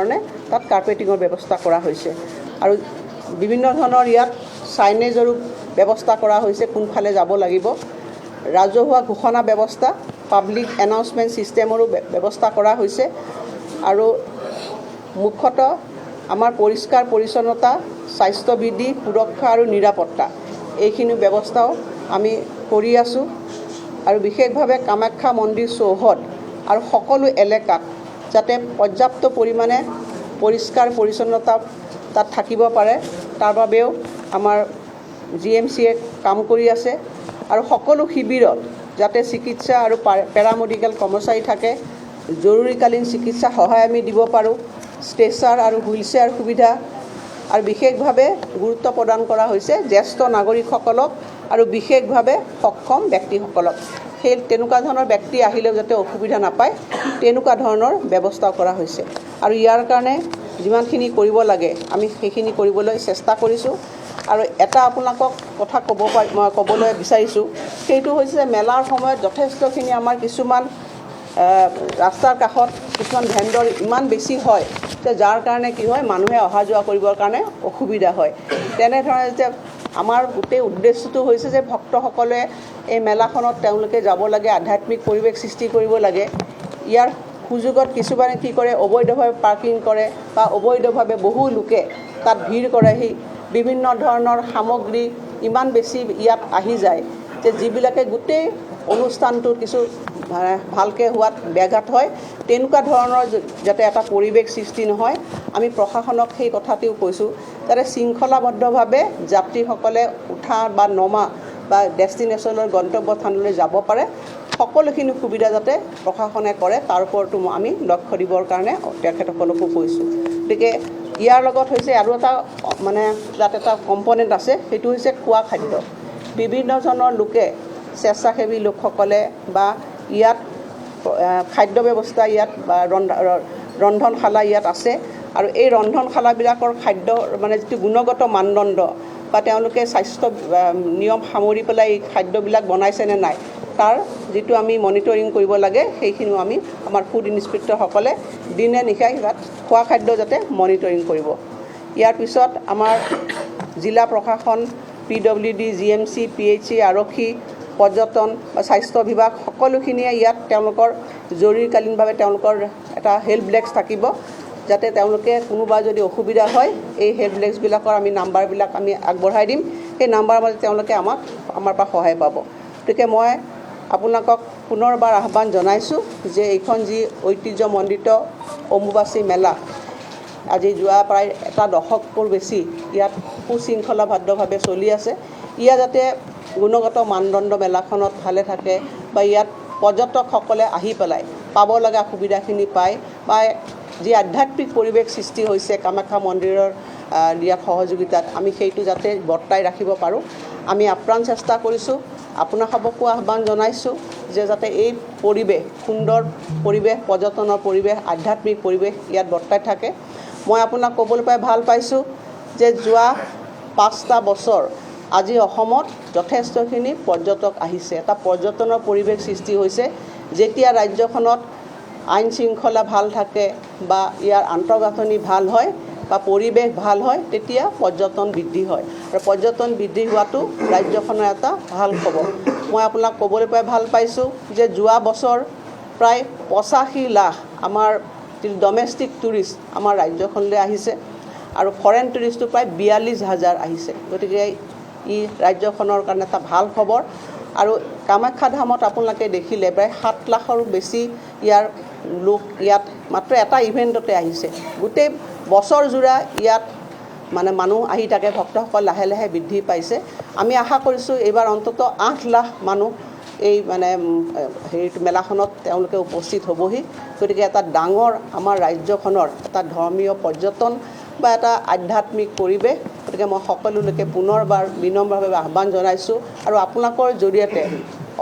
কাৰণে তাত কাৰ্পেটিঙৰ ব্যৱস্থা কৰা হৈছে আৰু বিভিন্ন ধৰণৰ ইয়াত সাইনেজৰো ব্যৱস্থা কৰা হৈছে কোনফালে যাব লাগিব ৰাজহুৱা ঘোষণা ব্যৱস্থা পাব্লিক এনাউন্সমেন্ট সিস্টেমৰো ব্যৱস্থা কৰা হৈছে আৰু মুখ্যতঃ আমাৰ পৰিষ্কাৰ পৰিচ্ছন্নতা স্বাস্থ্যবিধি সুৰক্ষা আৰু নিৰাপত্তা এইখিনি ব্যৱস্থাও আমি কৰি আছো আৰু বিশেষভাৱে কামাখ্যা মন্দিৰ চৌহদ আৰু সকলো এলেকাত যাতে পৰ্যাপ্ত পৰিমাণে পৰিষ্কাৰ পৰিচ্ছন্নতা তাত থাকিব পাৰে তাৰ বাবেও আমাৰ জিএমচিয়ে কাম কৰি আছে আৰু সকলো শিবিৰত যাতে চিকিৎসা আৰু পেৰামেডিকেল কৰ্মচাৰী থাকে জৰুৰীকালীন চিকিৎসা সহায় আমি দিব পাৰোঁ ষ্ট্ৰেচাৰ আৰু হুইলচেয়াৰ সুবিধা আৰু বিশেষভাৱে গুৰুত্ব প্ৰদান কৰা হৈছে জ্যেষ্ঠ নাগৰিকসকলক আৰু বিশেষভাৱে সক্ষম ব্যক্তিসকলক সেই তেনেকুৱা ধৰণৰ ব্যক্তি আহিলেও যাতে অসুবিধা নাপায় তেনেকুৱা ধৰণৰ ব্যৱস্থা কৰা হৈছে আৰু ইয়াৰ কাৰণে যিমানখিনি কৰিব লাগে আমি সেইখিনি কৰিবলৈ চেষ্টা কৰিছোঁ আৰু এটা আপোনালোকক কথা ক'বলৈ বিচাৰিছোঁ সেইটো হৈছে মেলাৰ সময়ত যথেষ্টখিনি আমাৰ কিছুমান ৰাস্তাৰ কাষত কিছুমান ভেণ্ডৰ ইমান বেছি হয় যে যাৰ কাৰণে কি হয় মানুহে অহা যোৱা কৰিবৰ কাৰণে অসুবিধা হয় তেনেধৰণে যে আমাৰ গোটেই উদ্দেশ্যটো হৈছে যে ভক্তসকলে এই মেলাখনত তেওঁলোকে যাব লাগে আধ্যাত্মিক পৰিৱেশ সৃষ্টি কৰিব লাগে ইয়াৰ সুযোগত কিছুমানে কি কৰে অবৈধভাৱে পাৰ্কিং কৰে বা অবৈধভাৱে বহু লোকে তাত ভিৰ কৰেহি বিভিন্ন ধৰণৰ সামগ্ৰী ইমান বেছি ইয়াত আহি যায় যে যিবিলাকে গোটেই অনুষ্ঠানটো কিছু ভালকে হোৱাত ব্যাঘাত হয় তেনেকুৱা ধৰণৰ যাতে এটা পৰিৱেশ সৃষ্টি নহয় আমি প্ৰশাসনক সেই কথাটিও কৈছোঁ যাতে শৃংখলাবদ্ধভাৱে যাত্ৰীসকলে উঠা বা নমা বা ডেষ্টিনেশ্যনৰ গন্তব্য স্থানলৈ যাব পাৰে সকলোখিনি সুবিধা যাতে প্ৰশাসনে কৰে তাৰ ওপৰতো আমি লক্ষ্য দিবৰ কাৰণে তেখেতসকলকো কৈছোঁ গতিকে ইয়াৰ লগত হৈছে আৰু এটা মানে তাত এটা কম্পনেণ্ট আছে সেইটো হৈছে খোৱা খাদ্য বিভিন্ন ধৰণৰ লোকে স্বেচ্ছাসেৱী লোকসকলে বা ইয়াত খাদ্য ব্যৱস্থা ইয়াত ৰন্ধনশালা ইয়াত আছে আৰু এই ৰন্ধনশালাবিলাকৰ খাদ্য মানে যিটো গুণগত মানদণ্ড বা তেওঁলোকে স্বাস্থ্য নিয়ম সামৰি পেলাই এই খাদ্যবিলাক বনাইছে নে নাই তাৰ যিটো আমি মনিটৰিং কৰিব লাগে সেইখিনিও আমি আমাৰ ফুড ইনস্পেক্টৰসকলে দিনে নিশাই তাত খোৱা খাদ্য যাতে মনিটৰিং কৰিব ইয়াৰ পিছত আমাৰ জিলা প্ৰশাসন PWD GMC PHC আৰক্ষী পৰ্যটন বা স্বাস্থ্য বিভাগ সকলোখিনিয়ে ইয়াত তেওঁলোকৰ জৰুৰীকালীনভাৱে তেওঁলোকৰ এটা হেল্প ডেস্ক থাকিব যাতে তেওঁলোকে কোনোবা যদি অসুবিধা হয় এই হেল্প ডেস্কবিলাকৰ আমি নাম্বাৰবিলাক আমি আগবঢ়াই দিম সেই নাম্বাৰৰ মাজত তেওঁলোকে আমাৰ পৰা সহায় পাব গতিকে মই আপোনালোকক পুনৰবাৰ আহ্বান জনাইছোঁ যে এইখন যি ঐতিহ্যমণ্ডিত অম্বুবাচী মেলা আজি যোৱা প্ৰায় এটা দশকৰ বেছি ইয়াত সুশৃংখলাবদ্ধভাৱে চলি আছে ইয়াত যাতে গুণগত মানদণ্ড মেলাখনত ভালে থাকে বা ইয়াত পৰ্যটকসকলে আহি পেলাই পাব লগা সুবিধাখিনি পায় বা যি আধ্যাত্মিক পৰিৱেশ সৃষ্টি হৈছে কামাখ্যা মন্দিৰৰ ইয়াত সহযোগিতাত আমি সেইটো যাতে বৰ্তাই ৰাখিব পাৰোঁ আমি আপ্ৰাণ চেষ্টা কৰিছোঁ আপোনালোককো আহ্বান জনাইছোঁ যে যাতে এই পৰিৱেশ সুন্দৰ পৰিৱেশ পৰ্যটনৰ পৰিৱেশ আধ্যাত্মিক পৰিৱেশ ইয়াত বৰ্তাই থাকে মই আপোনাক ক'বলৈ পাই ভাল পাইছোঁ যে যোৱা 5টা বছৰ আজি অসমত যথেষ্টখিনি পৰ্যটক আহিছে এটা পৰ্যটনৰ পৰিৱেশ সৃষ্টি হৈছে যেতিয়া ৰাজ্যখনত আইন শৃংখলা ভাল থাকে বা ইয়াৰ আন্তঃগাঁথনি ভাল হয় বা পৰিৱেশ ভাল হয় তেতিয়া পৰ্যটন বৃদ্ধি হয় আৰু পৰ্যটন বৃদ্ধি হোৱাটো ৰাজ্যখনৰ এটা ভাল খবৰ মই আপোনাক ক'বলৈ পাই ভাল পাইছোঁ যে যোৱা বছৰ প্ৰায় 85 লাখ আমাৰ ডমেষ্টিক টুৰিষ্ট আমাৰ ৰাজ্যখনলৈ আহিছে আৰু ফৰেন টুৰিষ্টটো প্ৰায় 42,000 আহিছে গতিকে ই ৰাজ্যখনৰ কাৰণে এটা ভাল খবৰ আৰু কামাখ্যা ধামত আপোনালোকে দেখিলে প্ৰায় 7 লাখৰো বেছি ইয়াৰ লোক ইয়াত মাত্ৰ এটা ইভেণ্টতে আহিছে গোটেই বছৰ জোৰা ইয়াত মানে মানুহ আহি থাকে ভক্তসকল লাহে লাহে বৃদ্ধি পাইছে আমি আশা কৰিছোঁ এইবাৰ অন্তত 8 লাখ মানুহ এই মানে হেৰিটো মেলাখনত তেওঁলোকে উপস্থিত হ'বহি গতিকে এটা ডাঙৰ আমাৰ ৰাজ্যখনৰ এটা ধৰ্মীয় পৰ্যটন বা এটা আধ্যাত্মিক পৰিৱেশ গতিকে মই সকলোলৈকে পুনৰবাৰ বিনম্ৰভাৱে আহ্বান জনাইছোঁ আৰু আপোনালোকৰ জৰিয়তে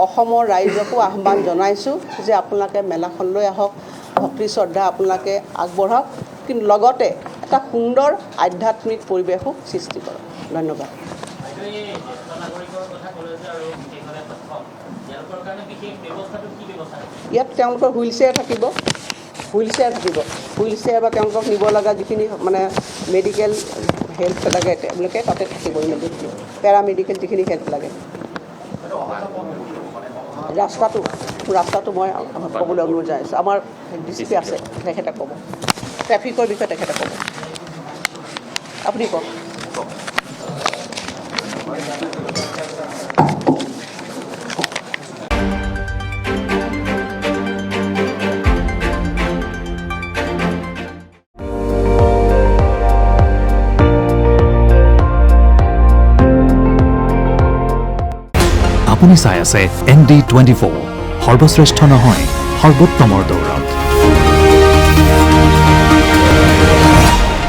অসমৰ ৰাইজকো আহ্বান জনাইছোঁ যে আপোনালোকে মেলাখনলৈ আহক ভক্তি শ্ৰদ্ধা আপোনালোকে আগবঢ়াওক কিন্তু লগতে এটা সুন্দৰ আধ্যাত্মিক পৰিৱেশো সৃষ্টি কৰক ধন্যবাদ ইয়াত তেওঁলোকৰ হুইল চেয়াৰ থাকিব হুইল চেয়াৰ থাকিব, হুইল চেয়াৰ বা তেওঁলোকক নিব লগা যিখিনি মানে মেডিকেল হেল্প লাগে তেওঁলোকে তাতে থাকিব, ইমিডিয়েটলি পেৰামেডিকেল যিখিনি হেল্প লাগে। ৰাস্তাটো মই ক'বলৈ অনুৰোধ জনাইছোঁ, আমাৰ DCP আছে, তেখেতে ক'ব, ট্ৰেফিকৰ বিষয়ে তেখেতে ক'ব। আপুনি কওক। আপুনি চাই আছে ND24, সৰ্বশ্ৰেষ্ঠ নহয় সৰ্বোত্তমৰ দৌৰ।